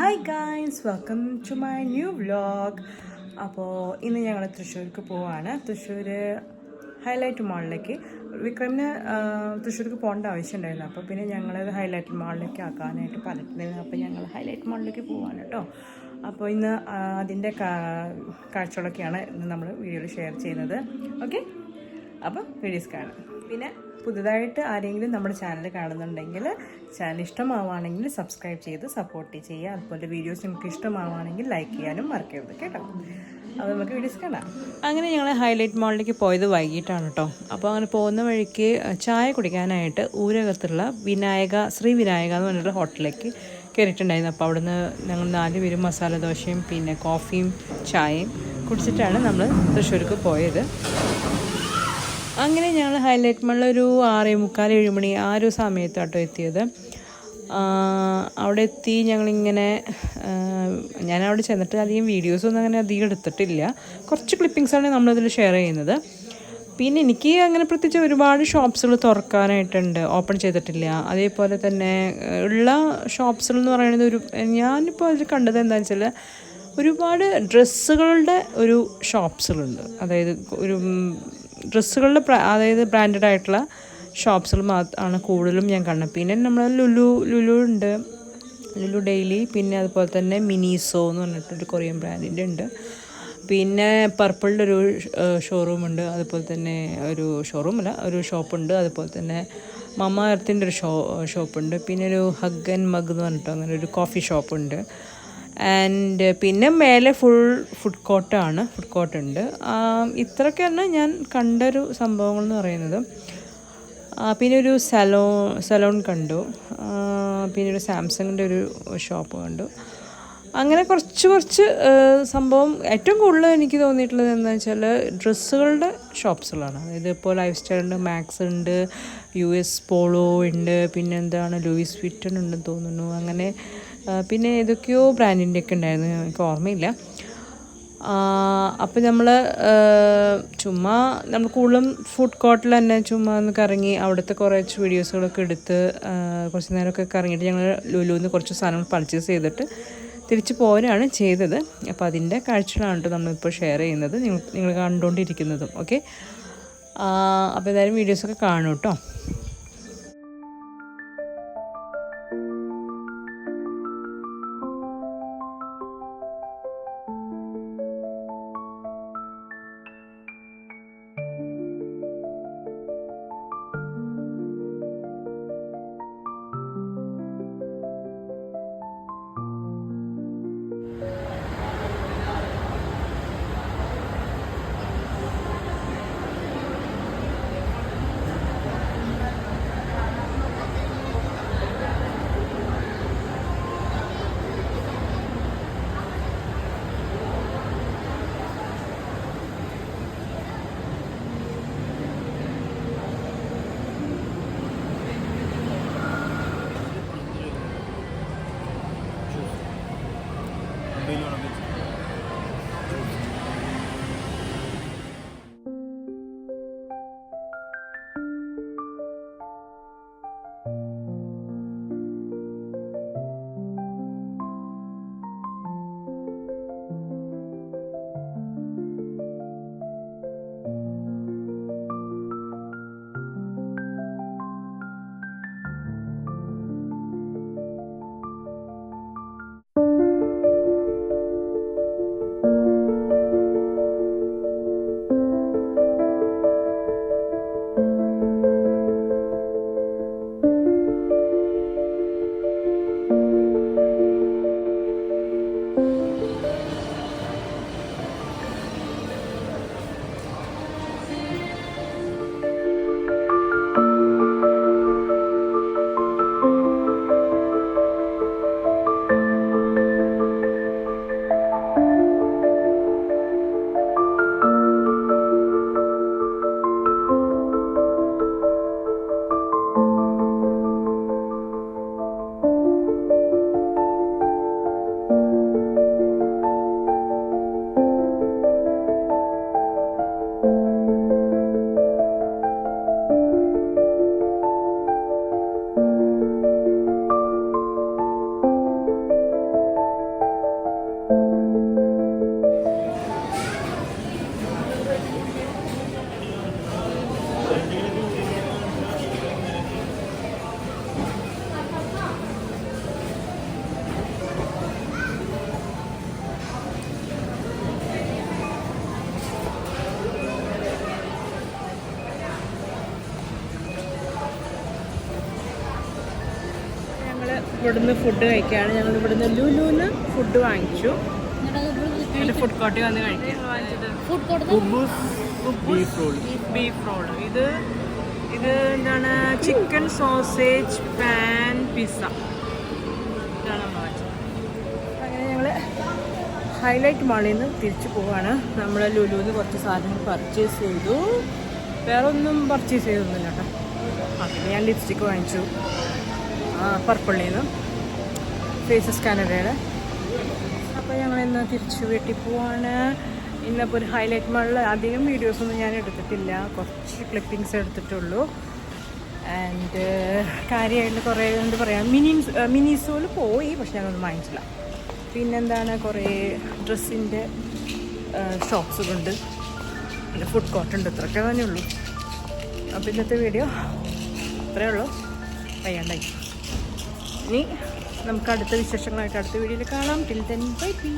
Hi guys, welcome to my new vlog. അപ്പോൾ ഇന്ന് ഞങ്ങൾ തൃശ്ശൂർക്ക് പോവാണ്. തൃശ്ശൂർ ഹൈലൈറ്റ് മാളിലേക്ക്. വിക്രമിന് തൃശ്ശൂർക്ക് പോകേണ്ട ആവശ്യമുണ്ടായിരുന്നു. അപ്പോൾ പിന്നെ ഞങ്ങളത് ഹൈലൈറ്റ് മാളിലേക്ക് ആക്കാനായിട്ട് പറഞ്ഞിട്ടുണ്ടായിരുന്നു. അപ്പോൾ ഞങ്ങൾ ഹൈലൈറ്റ് മാളിലേക്ക് പോവാണ് കേട്ടോ. അപ്പോൾ ഇന്ന് അതിൻ്റെ കാഴ്ചകളൊക്കെയാണ് ഇന്ന് നമ്മൾ വീഡിയോയിൽ ഷെയർ ചെയ്യുന്നത്. ഓക്കെ, അപ്പോൾ വീഡിയോസ് കാണാം. പിന്നെ പുതുതായിട്ട് ആരെങ്കിലും നമ്മുടെ ചാനൽ കാണുന്നുണ്ടെങ്കിൽ ചാനൽ ഇഷ്ടമാവുകയാണെങ്കിൽ സബ്സ്ക്രൈബ് ചെയ്ത് സപ്പോർട്ട് ചെയ്യുക. അതുപോലെ വീഡിയോസ് നിങ്ങൾക്ക് ഇഷ്ടമാവുകയാണെങ്കിൽ ലൈക്ക് ചെയ്യാനും മറക്കരുത് കേട്ടോ. അപ്പോൾ നമുക്ക് വീഡിയോസ് കാണാം. അങ്ങനെ ഞങ്ങൾ ഹൈലൈറ്റ് മാളിലേക്ക് പോയത് വൈകിട്ടാണ് കേട്ടോ. അപ്പോൾ അങ്ങനെ പോകുന്ന വഴിക്ക് ചായ കുടിക്കാനായിട്ട് ഊരകത്തുള്ള ശ്രീ വിനായക എന്ന് പറഞ്ഞിട്ടുള്ള ഹോട്ടലിലേക്ക് കയറിയിട്ടുണ്ടായിരുന്നു. അപ്പോൾ അവിടുന്ന് ഞങ്ങൾ 4 പേരും മസാല ദോശയും പിന്നെ കോഫിയും ചായയും കുടിച്ചിട്ടാണ് നമ്മൾ തൃശ്ശൂർക്ക് പോയത്. അങ്ങനെ ഞങ്ങൾ ഹൈലൈറ്റ് മാളിൽ ഒരു 6:45-7 മണി ആ ഒരു സമയത്താട്ടോ എത്തിയത്. അവിടെ എത്തി ഞങ്ങളിങ്ങനെ ഞാനവിടെ ചെന്നിട്ട് അധികം വീഡിയോസൊന്നും അങ്ങനെ അധികം എടുത്തിട്ടില്ല. കുറച്ച് ക്ലിപ്പിങ്സാണ് നമ്മളതിൽ ഷെയർ ചെയ്യുന്നത്. പിന്നെ എനിക്ക് അങ്ങനെ പ്രത്യേകിച്ച് ഒരുപാട് ഷോപ്സുകൾ തുറക്കാനായിട്ടുണ്ട്, ഓപ്പൺ ചെയ്തിട്ടില്ല. അതേപോലെ തന്നെ ഉള്ള ഷോപ്സുകൾ എന്ന് പറയുന്നത് ഞാനിപ്പോൾ അതിൽ കണ്ടത് എന്താണെന്ന് വെച്ചാൽ ഒരുപാട് ഡ്രസ്സുകളുടെ ഒരു ഷോപ്സുകളുണ്ട്. അതായത് ഡ്രസ്സുകളുടെ അതായത് ബ്രാൻഡഡ് ആയിട്ടുള്ള ഷോപ്സുകൾ ആണ് കൂടുതലും ഞാൻ കാണുന്നത്. പിന്നെ നമ്മൾ ലുലു ഉണ്ട്, ലുലു ഡെയിലി, പിന്നെ അതുപോലെ തന്നെ മിനിസോ എന്ന് പറഞ്ഞിട്ടൊരു കൊറിയൻ ബ്രാൻഡിൻ്റെ ഉണ്ട്. പിന്നെ പർപ്പിളിൻ്റെ ഒരു ഷോറൂമുണ്ട്, അതുപോലെ തന്നെ ഒരു ഷോപ്പുണ്ട്. അതുപോലെ തന്നെ മമ്മ എർത്തിൻ്റെ ഒരു ഷോപ്പുണ്ട്. പിന്നെ ഒരു ഹഗ് ആൻഡ് മഗ് എന്ന് പറഞ്ഞിട്ട് അങ്ങനെ ഒരു കോഫി ഷോപ്പുണ്ട്. ആൻഡ് പിന്നെ മേലെ ഫുഡ് കോർട്ടുണ്ട്. ഇത്രയൊക്കെയാണ് ഞാൻ കണ്ടൊരു സംഭവങ്ങൾ എന്ന് പറയുന്നത്. പിന്നെ ഒരു സലോൺ കണ്ടു. പിന്നെ ഒരു സാംസങ്ങിൻ്റെ ഒരു ഷോപ്പ് കണ്ടു. അങ്ങനെ കുറച്ച് സംഭവം. ഏറ്റവും കൂടുതൽ എനിക്ക് തോന്നിയിട്ടുള്ളത് എന്താണെന്ന് വെച്ചാൽ ഡ്രസ്സുകളുടെ ഷോപ്സുകളാണ്. അതായത് ഇപ്പോൾ ലൈഫ് സ്റ്റൈൽ ഉണ്ട്, മാക്സ് ഉണ്ട്, US പോളോ ഉണ്ട്, പിന്നെ എന്താണ് ലൂയിസ് വിറ്റൺ ഉണ്ടെന്ന് തോന്നുന്നു. അങ്ങനെ പിന്നെ ഏതൊക്കെയോ ബ്രാൻഡിൻ്റെ ഒക്കെ ഉണ്ടായിരുന്നു, എനിക്ക് ഓർമ്മയില്ല. അപ്പോൾ നമ്മൾ കൂടുതലും ഫുഡ് കോർട്ടിൽ തന്നെ ചുമ്മാ ഒന്ന് കറങ്ങി അവിടുത്തെ കുറച്ച് വീഡിയോസുകളൊക്കെ എടുത്ത് കുറച്ച് നേരമൊക്കെ കറങ്ങിയിട്ട് ഞങ്ങൾ ലുലുവിൽ കുറച്ച് സാധനങ്ങൾ പർച്ചേസ് ചെയ്തിട്ട് തിരിച്ച് പോരാണ് ചെയ്തത്. അപ്പോൾ അതിൻ്റെ കാഴ്ചകളാണ് നമ്മളിപ്പോൾ ഷെയർ ചെയ്യുന്നത്, നിങ്ങൾ കണ്ടുകൊണ്ടിരിക്കുന്നതും. ഓക്കെ, അപ്പോൾ ഏതായാലും വീഡിയോസൊക്കെ കാണും കേട്ടോ. ഇവിടുന്ന് ഫുഡ് കഴിക്കുകയാണ്. ഞങ്ങൾ ഇവിടുന്ന് ലുലുന്ന് ഫുഡ് വാങ്ങിച്ചു. ഫുഡ് കോർട്ടിൽ വന്ന് കഴിക്കാം. Beef roll. ഇത് എന്താണ്, ചിക്കൻ സോസേജ് പാൻ പിസ്സ ഇതാണ് നമ്മൾ വാങ്ങിച്ചത്. അങ്ങനെ ഞങ്ങൾ ഹൈലൈറ്റ് മാളിൽ നിന്ന് തിരിച്ചു പോവാണ്. നമ്മൾ ലുലുന്ന് കുറച്ച് സാധനങ്ങൾ പർച്ചേസ് ചെയ്തു. വേറെ ഒന്നും പർച്ചേസ് ചെയ്തൊന്നുമില്ല കേട്ടോ. പിന്നെ ഞാൻ ലിപ്സ്റ്റിക്ക് വാങ്ങിച്ചു പർപ്പിളിൽ നിന്ന്, ഫേസസ് കാനഡയുടെ. അപ്പോൾ ഞങ്ങൾ ഇന്ന് തിരിച്ചു വീട്ടിൽ പോവാണ്. ഇന്നിപ്പോൾ ഒരു ഹൈലൈറ്റ് മാളിൽ അധികം വീഡിയോസൊന്നും ഞാൻ എടുത്തിട്ടില്ല, കുറച്ച് ക്ലിപ്പിങ്സ് എടുത്തിട്ടുള്ളൂ. ആൻഡ് കാര്യമായിട്ട് കുറേ എന്താ പറയുക, മിനിസോയിൽ പോയി, പക്ഷെ ഞങ്ങളൊന്നും വാങ്ങിച്ചില്ല. പിന്നെന്താണ്, കുറേ ഡ്രസ്സിൻ്റെ ഷോപ്സുകളുണ്ട്, പിന്നെ ഫുഡ് കോർട്ടുണ്ട്. ഇത്രയൊക്കെ തന്നെ ഉള്ളൂ. അപ്പോൾ ഇന്നത്തെ വീഡിയോ ഇത്രയേ ഉള്ളൂ. വയ്യാണ്ടായി. ഇനി നമുക്ക് അടുത്ത വിശേഷങ്ങളായിട്ട് അടുത്ത വീഡിയോയിൽ കാണാം. Till then bye bye.